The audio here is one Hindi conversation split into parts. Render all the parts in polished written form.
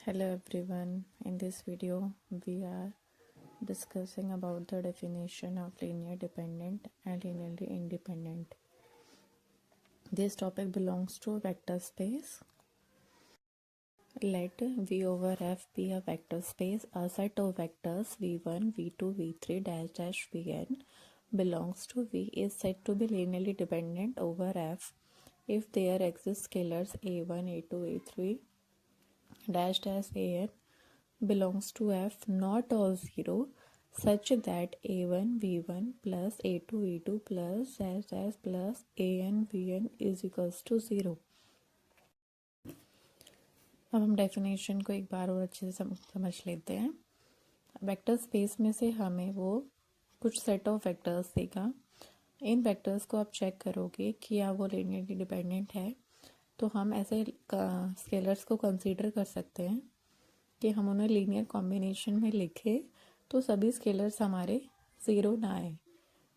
Hello everyone. In this video, we are discussing about the definition of linear dependent and linearly independent. This topic belongs to a vector space. Let V over F be a vector space. A set of vectors v1, v2, v3 dash dash vn belongs to V is said to be linearly dependent over F if there exist scalars a1, a2, a3 dash dash an belongs to F not all 0 such that a1 v1 plus a2 v2 plus dash dash plus an vn is equals to 0. अब हम डेफिनेशन को एक बार और अच्छे से समझ लेते हैं. वेक्टर स्पेस में से हमें वो कुछ सेट ऑफ वेक्टर्स देगा. इन वेक्टर्स को आप चेक करोगे कि या वो लीनियरली डिपेंडेंट है, तो हम ऐसे स्केलर्स को कंसीडर कर सकते हैं कि हम उन्हें लीनियर कॉम्बिनेशन में लिखे तो सभी स्केलर्स हमारे ज़ीरो ना आए.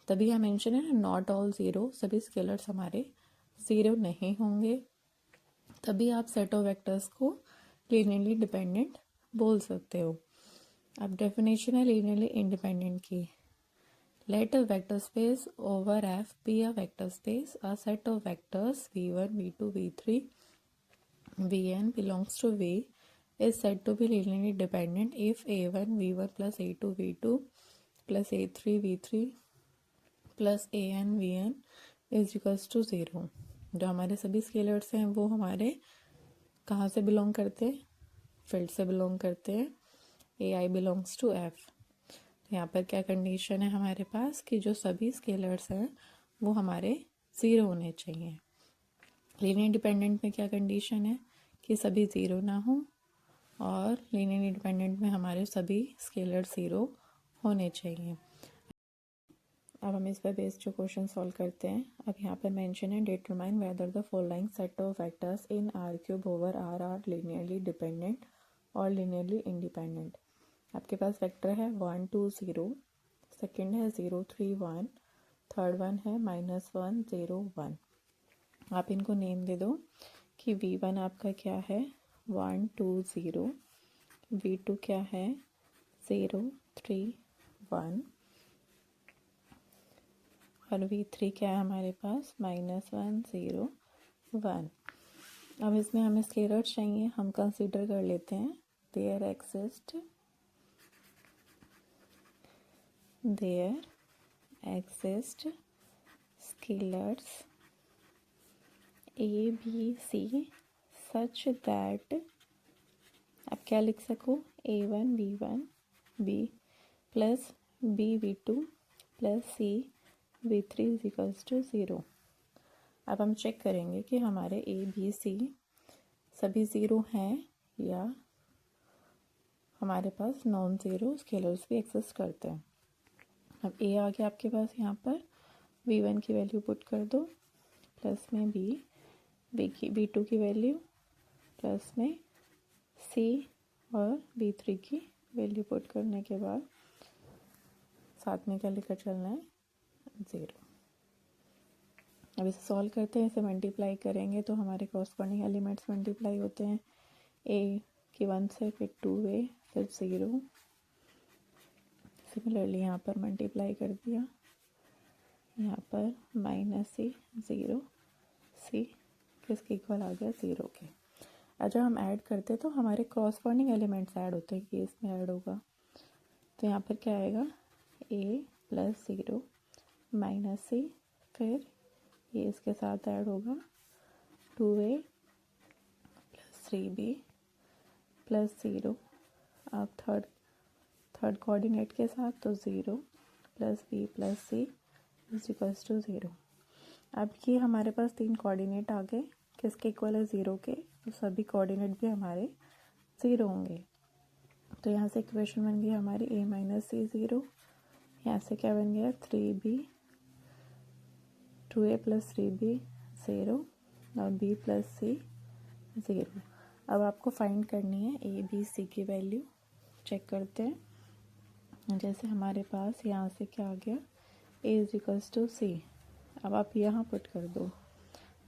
तभी हम मेंशन है नॉट ऑल ज़ीरो, सभी स्केलर्स हमारे ज़ीरो नहीं होंगे, तभी आप सेट ऑफ वेक्टर्स को लीनियरली डिपेंडेंट बोल सकते हो. अब डेफिनेशन है लीनियरली इंडिपेंडेंट की. Let a vector space over F be a vector space. A set of vectors v1, v2, v3, vn belongs to V is said to be linearly dependent if a1 v1 plus a2 v2 plus a3 v3 plus an vn is equals to 0. जो हमारे सभी स्केलर्स हैं वो हमारे कहाँ से बिलोंग करते हैं? फील्ड से बिलोंग करते हैं. ए आई बिलोंग्स टू एफ. यहाँ पर क्या कंडीशन है हमारे पास कि जो सभी स्केलर्स हैं वो हमारे ज़ीरो होने चाहिए. लीनियर डिपेंडेंट में क्या कंडीशन है कि सभी ज़ीरो ना हो, और लीनियर इंडिपेंडेंट में हमारे सभी स्केलर ज़ीरो होने चाहिए. अब हम इस पर बेस्ड जो क्वेश्चन सॉल्व करते हैं. अब यहाँ पर मेंशन है determine whether the following set of vectors in R cube over R linearly dependent और लीनियरली इंडिपेंडेंट. आपके पास वेक्टर है 1 2 0, सेकेंड है 0 3 1, थर्ड वन है -1 0 1. आप इनको नेम दे दो कि v1 आपका क्या है 1 2 0, v2 क्या है 0 3 1, और v3 क्या है हमारे पास -1 0 1. अब इसमें हमें स्केलर्स चाहिए, हम कंसीडर कर लेते हैं. There exist scalars a b c such that आप क्या लिख सको a1 v1 b plus b v2 plus c v3 is equals to 0. अब हम चेक करेंगे कि हमारे a b c सभी ज़ीरो हैं या हमारे पास नॉन ज़ीरो स्केलर्स भी एक्सिस्ट करते हैं. अब a आ गया आपके पास, यहाँ पर v1 की वैल्यू पुट कर दो, प्लस में v2 की वैल्यू, प्लस में c और v3 की वैल्यू पुट करने के बाद साथ में क्या लेकर चलना है 0. अब इसे सॉल्व करते हैं. इसे मल्टीप्लाई करेंगे तो हमारे कॉरस्पॉन्डिंग एलिमेंट्स मल्टीप्लाई होते हैं. a की 1 से फिर 2a फिर 0. सिमिलरली यहाँ पर मल्टीप्लाई कर दिया, यहाँ पर -c 0 c किसके इक्वल आ गया 0 के. जब हम ऐड करते हैं तो हमारे कॉरस्पॉन्डिंग एलिमेंट्स ऐड होते हैं, कि इसमें ऐड होगा. तो यहाँ पर क्या आएगा a प्लस 0 -c, फिर ये इसके साथ ऐड होगा 2a प्लस 3b प्लस 0. अब थर्ड कोऑर्डिनेट के साथ तो 0 plus b plus c is equals to 0. अब ये हमारे पास तीन कोऑर्डिनेट आ गए किसके इक्वल है 0 के, तो सभी कोऑर्डिनेट भी हमारे 0 होंगे. तो यहाँ से इक्वेशन बन गई हमारी a माइनस सी 0. यहाँ से क्या बन गया 3b 2a प्लस 3b 0 और b प्लस c 0. अब आपको फाइंड करनी है a b c की वैल्यू. चेक करते हैं. जैसे हमारे पास यहाँ से क्या आ गया a is equals to c. अब आप यहाँ पुट कर दो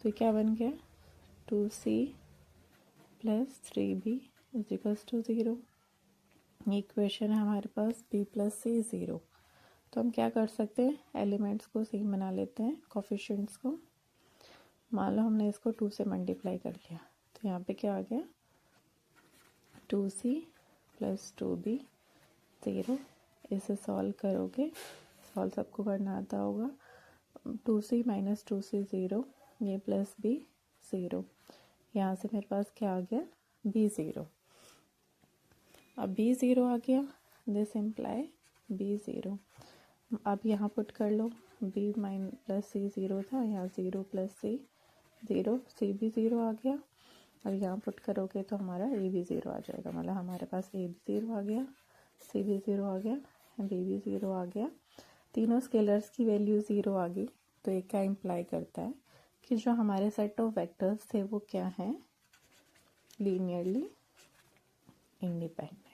तो क्या बन गया 2c plus 3b is equals to 0। ये इक्वेशन है हमारे पास b प्लस सी 0। तो हम क्या कर सकते हैं, एलिमेंट्स को सेम बना लेते हैं, कोफिशिएंट्स को। मान लो हमने इसको 2 से मल्टीप्लाई कर लिया, तो यहाँ पे क्या आ गया, 2c प्लस 2b 0। इसे सॉल्व करोगे, सॉल्व सबको करना आता होगा, 2c माइनस 2c 0, ये प्लस b 0। यहाँ से मेरे पास क्या आ गया, b 0। अब b 0 आ गया, दिस इम्प्लाई b 0। अब यहाँ पुट कर लो, b माइन प्लस सी 0 था, यहाँ 0 प्लस सी 0, सी भी 0 आ गया। अब यहाँ पुट करोगे तो हमारा ए भी 0 आ जाएगा, मतलब हमारे पास ए भी 0 आ गया, सी भी 0 आ गया, बी भी 0 आ गया। तीनों स्केलर्स की वैल्यू 0 आ गई। तो ये क्या इम्प्लाई करता है कि जो हमारे सेट ऑफ वेक्टर्स थे वो क्या हैं, लीनियरली इंडिपेंडेंट।